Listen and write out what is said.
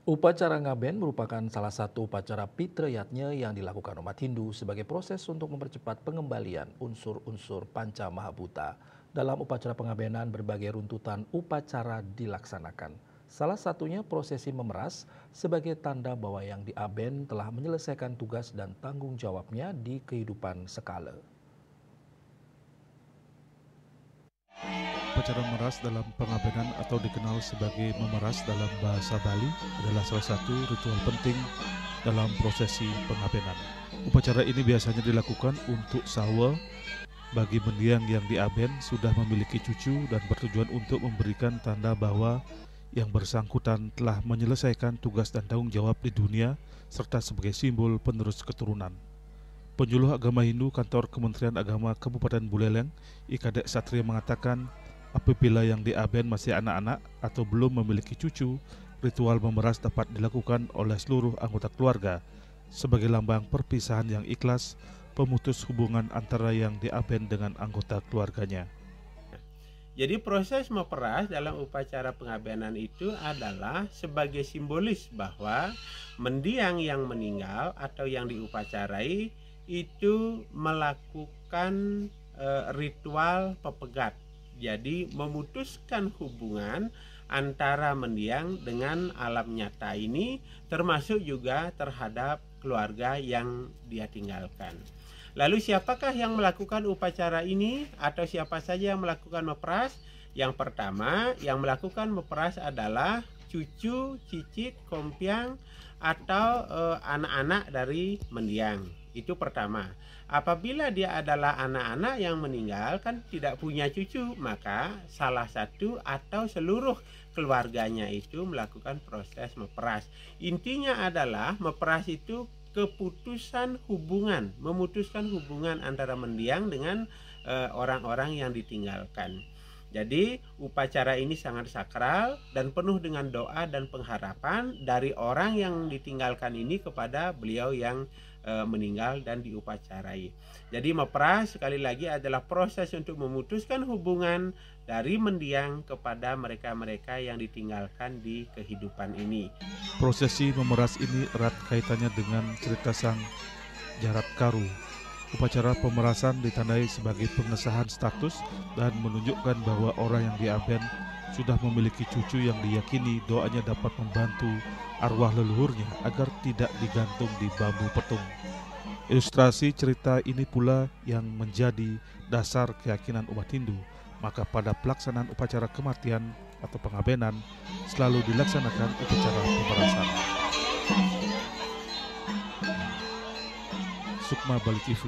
Upacara Ngaben merupakan salah satu upacara Pitrayatnya yang dilakukan umat Hindu sebagai proses untuk mempercepat pengembalian unsur-unsur Panca Mahabhuta. Dalam upacara pengabenan, berbagai runtutan upacara dilaksanakan. Salah satunya prosesi memeras sebagai tanda bahwa yang diaben telah menyelesaikan tugas dan tanggung jawabnya di kehidupan sekala. Upacara memeras dalam pengabenan atau dikenal sebagai memeras dalam bahasa Bali adalah salah satu ritual penting dalam prosesi pengabenan. Upacara ini biasanya dilakukan untuk sawa bagi mendiang yang diaben sudah memiliki cucu dan bertujuan untuk memberikan tanda bahwa yang bersangkutan telah menyelesaikan tugas dan tanggung jawab di dunia serta sebagai simbol penerus keturunan. Penyuluh Agama Hindu Kantor Kementerian Agama Kabupaten Buleleng, IKadek Satria mengatakan apabila yang diaben masih anak-anak atau belum memiliki cucu, ritual memeras dapat dilakukan oleh seluruh anggota keluarga sebagai lambang perpisahan yang ikhlas, pemutus hubungan antara yang diaben dengan anggota keluarganya. Jadi proses meperas dalam upacara pengabenan itu adalah sebagai simbolis bahwa mendiang yang meninggal atau yang diupacarai itu melakukan ritual pepegat. Jadi memutuskan hubungan antara mendiang dengan alam nyata ini, termasuk juga terhadap keluarga yang dia tinggalkan. Lalu siapakah yang melakukan upacara ini atau siapa saja yang melakukan meperas? Yang pertama yang melakukan meperas adalah cucu, cicit, kompiang atau anak-anak dari mendiang. Itu pertama. Apabila dia adalah anak-anak yang meninggal kan tidak punya cucu, maka salah satu atau seluruh keluarganya itu melakukan proses meperas. Intinya adalah meperas itu keputusan hubungan, memutuskan hubungan antara mendiang dengan orang-orang yang ditinggalkan. Jadi upacara ini sangat sakral dan penuh dengan doa dan pengharapan dari orang yang ditinggalkan ini kepada beliau yang meninggal dan diupacarai. Jadi meperas sekali lagi adalah proses untuk memutuskan hubungan dari mendiang kepada mereka-mereka yang ditinggalkan di kehidupan ini. Prosesi memeras ini erat kaitannya dengan cerita sang Jarat Karu. Upacara pemerasan ditandai sebagai pengesahan status dan menunjukkan bahwa orang yang diaben sudah memiliki cucu yang diyakini doanya dapat membantu arwah leluhurnya agar tidak digantung di bambu petung. Ilustrasi cerita ini pula yang menjadi dasar keyakinan umat Hindu. Maka pada pelaksanaan upacara kematian atau pengabenan selalu dilaksanakan upacara pemerasan. Sukma Bali TV.